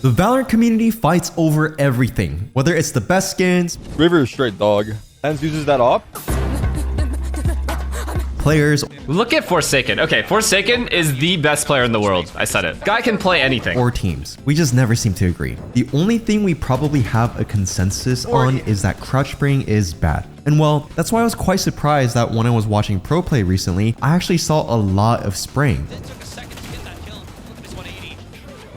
The Valorant community fights over everything, whether it's the best skins, River is straight dog. Hence uses that op. players, Look at Forsaken. Okay, Forsaken is the best player in the world. I said it. Guy can play anything. or teams. We just never seem to agree. The only thing we probably have a consensus on is that crouch spraying is bad. And well, that's why I was quite surprised that when I was watching pro play recently, I actually saw a lot of spraying.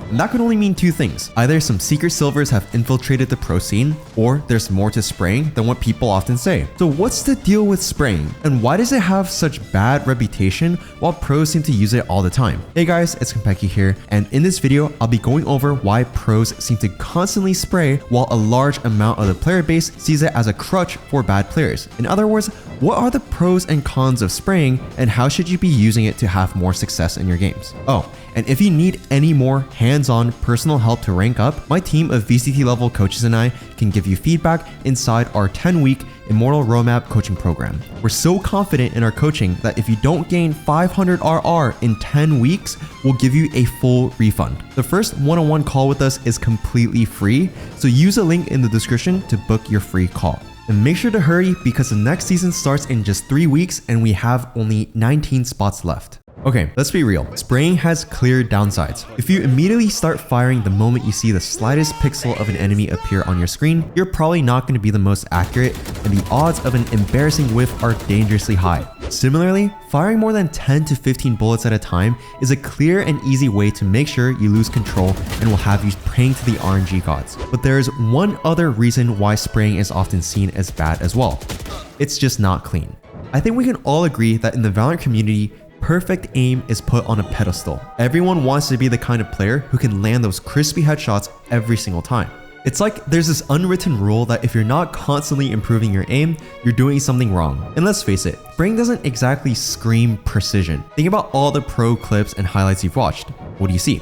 And that could only mean two things. Either some secret silvers have infiltrated the pro scene, or there's more to spraying than what people often say. So what's the deal with spraying? And why does it have such bad reputation while pros seem to use it all the time? Hey guys, it's Konpeki here, and in this video, I'll be going over why pros seem to constantly spray while a large amount of the player base sees it as a crutch for bad players. In other words, what are the pros and cons of spraying, and how should you be using it to have more success in your games? Oh, and if you need any more hands-on personal help to rank up, my team of VCT level coaches and I can give you feedback inside our 10-week Immortal roadmap coaching program. We're so confident in our coaching that if you don't gain 500 RR in 10 weeks, we'll give you a full refund. The first one-on-one call with us is completely free, so use a link in the description to book your free call. And make sure to hurry because the next season starts in just 3 weeks and we have only 19 spots left. Okay, let's be real. Spraying has clear downsides. If you immediately start firing the moment you see the slightest pixel of an enemy appear on your screen, you're probably not going to be the most accurate, and the odds of an embarrassing whiff are dangerously high. Similarly, firing more than 10 to 15 bullets at a time is a clear and easy way to make sure you lose control and will have you praying to the RNG gods. But there is one other reason why spraying is often seen as bad as well. It's just not clean. I think we can all agree that in the Valorant community, perfect aim is put on a pedestal. Everyone wants to be the kind of player who can land those crispy headshots every single time. It's like there's this unwritten rule that if you're not constantly improving your aim, you're doing something wrong. And let's face it, spraying doesn't exactly scream precision. Think about all the pro clips and highlights you've watched. What do you see?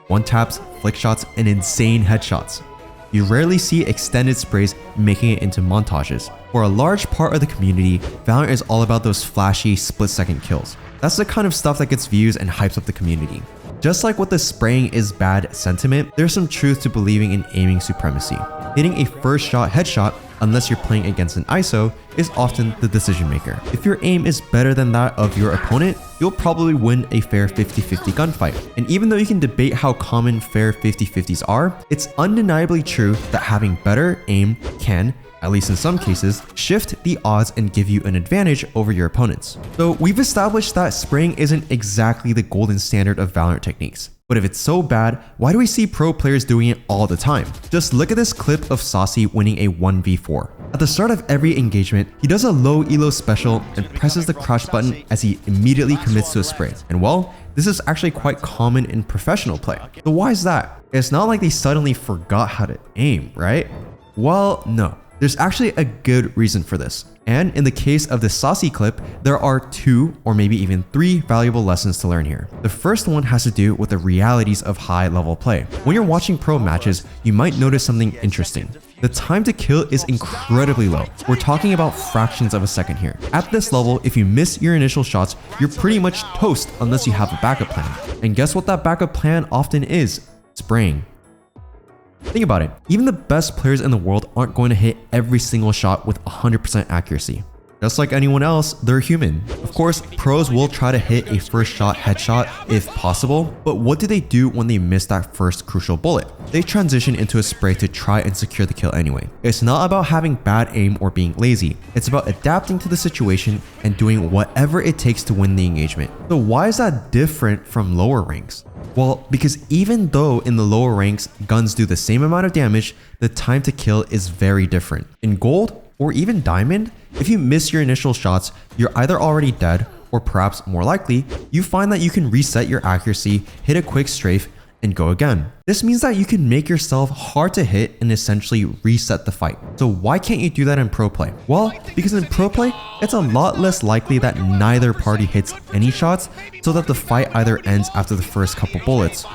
One taps, flick shots, and insane headshots. You rarely see extended sprays making it into montages. For a large part of the community, Valorant is all about those flashy split-second kills. That's the kind of stuff that gets views and hypes up the community. Just like with the spraying is bad sentiment, there's some truth to believing in aiming supremacy. Hitting a first shot headshot, unless you're playing against an ISO, is often the decision maker. If your aim is better than that of your opponent, you'll probably win a fair 50-50 gunfight. And even though you can debate how common fair 50-50s are, it's undeniably true that having better aim can, at least in some cases, shift the odds and give you an advantage over your opponents. So we've established that spraying isn't exactly the golden standard of Valorant techniques. But if it's so bad, why do we see pro players doing it all the time? Just look at this clip of Saucy winning a 1v4. At the start of every engagement, he does a low elo special and presses the crouch button as he immediately commits to a spray. And well, this is actually quite common in professional play. So why is that? It's not like they suddenly forgot how to aim, right? Well, no. There's actually a good reason for this. And in the case of the Saucy clip, there are 2 or maybe even 3 valuable lessons to learn here. The first one has to do with the realities of high-level play. When you're watching pro matches, you might notice something interesting. The time to kill is incredibly low. We're talking about fractions of a second here. At this level, if you miss your initial shots, you're pretty much toast unless you have a backup plan. And guess what that backup plan often is? Spraying. Think about it, even the best players in the world aren't going to hit every single shot with 100% accuracy. Just like anyone else, they're human. Of course, pros will try to hit a first shot headshot if possible, but what do they do when they miss that first crucial bullet? They transition into a spray to try and secure the kill anyway. It's not about having bad aim or being lazy. It's about adapting to the situation and doing whatever it takes to win the engagement. So why is that different from lower ranks? Well, because even though in the lower ranks, guns do the same amount of damage, the time to kill is very different. In gold, or even diamond, if you miss your initial shots, you're either already dead, or perhaps more likely, you find that you can reset your accuracy, hit a quick strafe, and go again. This means that you can make yourself hard to hit and essentially reset the fight. So why can't you do that in pro play? Well, because in pro play, it's a lot less likely that neither party hits any shots, so that the fight either ends after the first couple bullets,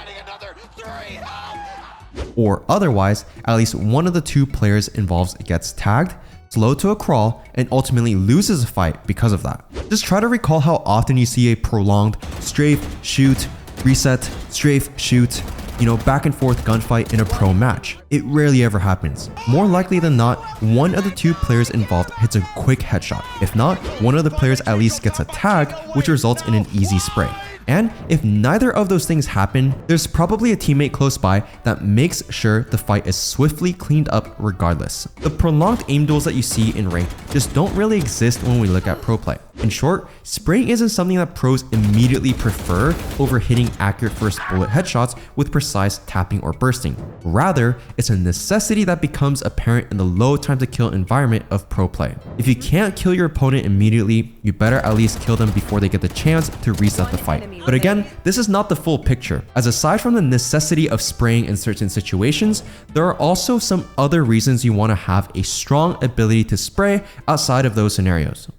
or otherwise, at least one of the 2 players involved gets tagged, slowed to a crawl, and ultimately loses a fight because of that. Just try to recall how often you see a prolonged strafe, shoot, reset, strafe, shoot, back and forth gunfight in a pro match. It rarely ever happens. More likely than not, one of the two players involved hits a quick headshot. If not, one of the players at least gets a tag, which results in an easy spray. And if neither of those things happen, there's probably a teammate close by that makes sure the fight is swiftly cleaned up regardless. The prolonged aim duels that you see in ranked just don't really exist when we look at pro play. In short, spraying isn't something that pros immediately prefer over hitting accurate first bullet headshots with precise tapping or bursting. Rather, it's a necessity that becomes apparent in the low time to kill environment of pro play. If you can't kill your opponent immediately, you better at least kill them before they get the chance to reset the fight. But again, this is not the full picture, as aside from the necessity of spraying in certain situations, there are also some other reasons you want to have a strong ability to spray outside of those scenarios.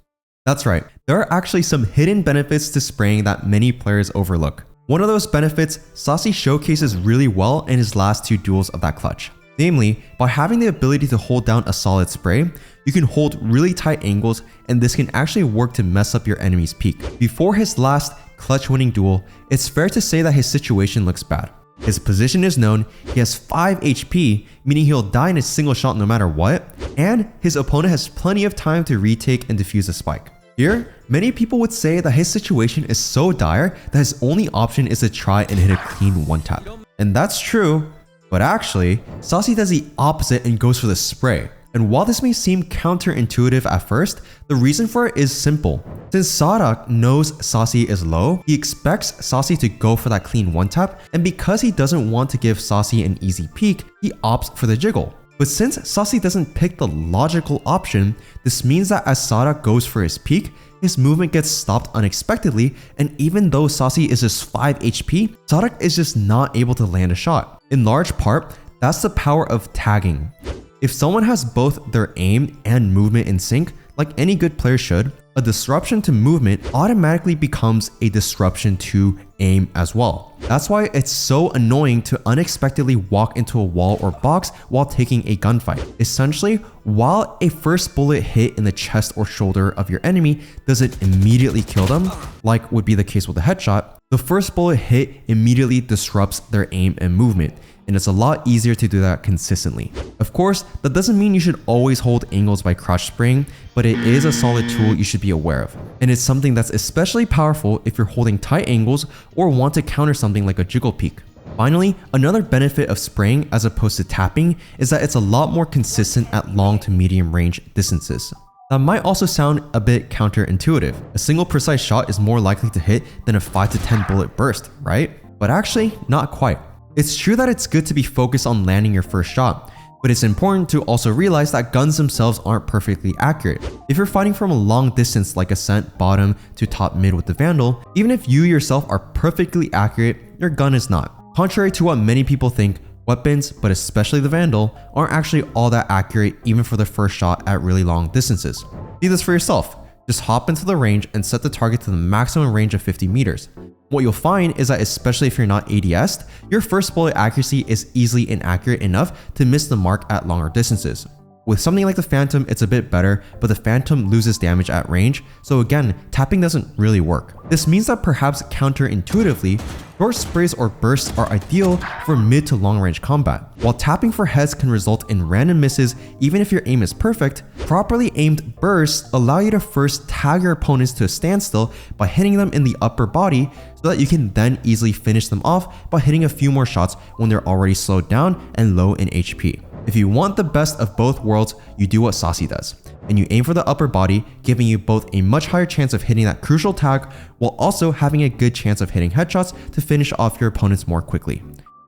That's right, there are actually some hidden benefits to spraying that many players overlook. One of those benefits, Saucy showcases really well in his last two duels of that clutch. Namely, by having the ability to hold down a solid spray, you can hold really tight angles, and this can actually work to mess up your enemy's peak. Before his last clutch winning duel, it's fair to say that his situation looks bad. His position is known, he has 5 HP, meaning he'll die in a single shot no matter what, and his opponent has plenty of time to retake and defuse a spike. Here, many people would say that his situation is so dire that his only option is to try and hit a clean one tap. And that's true, but actually, Saucy does the opposite and goes for the spray. And while this may seem counterintuitive at first, the reason for it is simple. Since Sadak knows Saucy is low, he expects Saucy to go for that clean one tap, and because he doesn't want to give Saucy an easy peek, he opts for the jiggle. But since Saucy doesn't pick the logical option, this means that as Sadak goes for his peek, his movement gets stopped unexpectedly, and even though Saucy is just 5 HP, Sadak is just not able to land a shot. In large part, that's the power of tagging. If someone has both their aim and movement in sync, like any good player should, a disruption to movement automatically becomes a disruption to aim as well. That's why it's so annoying to unexpectedly walk into a wall or box while taking a gunfight. Essentially, while a first bullet hit in the chest or shoulder of your enemy doesn't immediately kill them, like would be the case with a headshot, the first bullet hit immediately disrupts their aim and movement, and it's a lot easier to do that consistently. Of course, that doesn't mean you should always hold angles by crouch spraying, but it is a solid tool you should be aware of. And it's something that's especially powerful if you're holding tight angles or want to counter something like a jiggle peek. Finally, another benefit of spraying as opposed to tapping is that it's a lot more consistent at long to medium range distances. That might also sound a bit counterintuitive. A single precise shot is more likely to hit than a 5 to 10 bullet burst, right? But actually, not quite. It's true that it's good to be focused on landing your first shot, but it's important to also realize that guns themselves aren't perfectly accurate. If you're fighting from a long distance like Ascent bottom to top mid with the Vandal, even if you yourself are perfectly accurate, your gun is not. Contrary to what many people think, weapons, but especially the Vandal, aren't actually all that accurate even for the first shot at really long distances. See this for yourself. Just hop into the range and set the target to the maximum range of 50 meters. What you'll find is that especially if you're not ADS'd, your first bullet accuracy is easily inaccurate enough to miss the mark at longer distances. With something like the Phantom, it's a bit better, but the Phantom loses damage at range, so again, tapping doesn't really work. This means that perhaps counterintuitively, short sprays or bursts are ideal for mid to long range combat. While tapping for heads can result in random misses even if your aim is perfect, properly aimed bursts allow you to first tag your opponents to a standstill by hitting them in the upper body so that you can then easily finish them off by hitting a few more shots when they're already slowed down and low in HP. If you want the best of both worlds, you do what Saucy does, and you aim for the upper body, giving you both a much higher chance of hitting that crucial tag while also having a good chance of hitting headshots to finish off your opponents more quickly.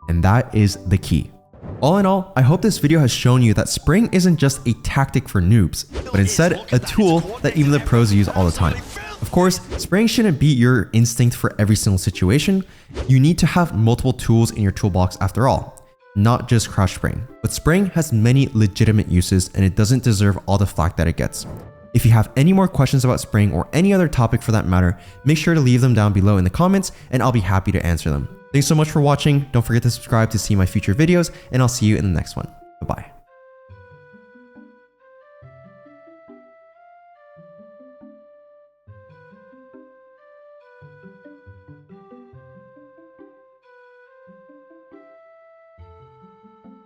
And that is the key. All in all, I hope this video has shown you that spraying isn't just a tactic for noobs, but instead a tool that even the pros use all the time. Of course, spraying shouldn't be your instinct for every single situation. You need to have multiple tools in your toolbox after all, not just crouch spraying. But spraying has many legitimate uses and it doesn't deserve all the flack that it gets. If you have any more questions about spraying or any other topic for that matter, make sure to leave them down below in the comments and I'll be happy to answer them. Thanks so much for watching. Don't forget to subscribe to see my future videos and I'll see you in the next one. Bye-bye.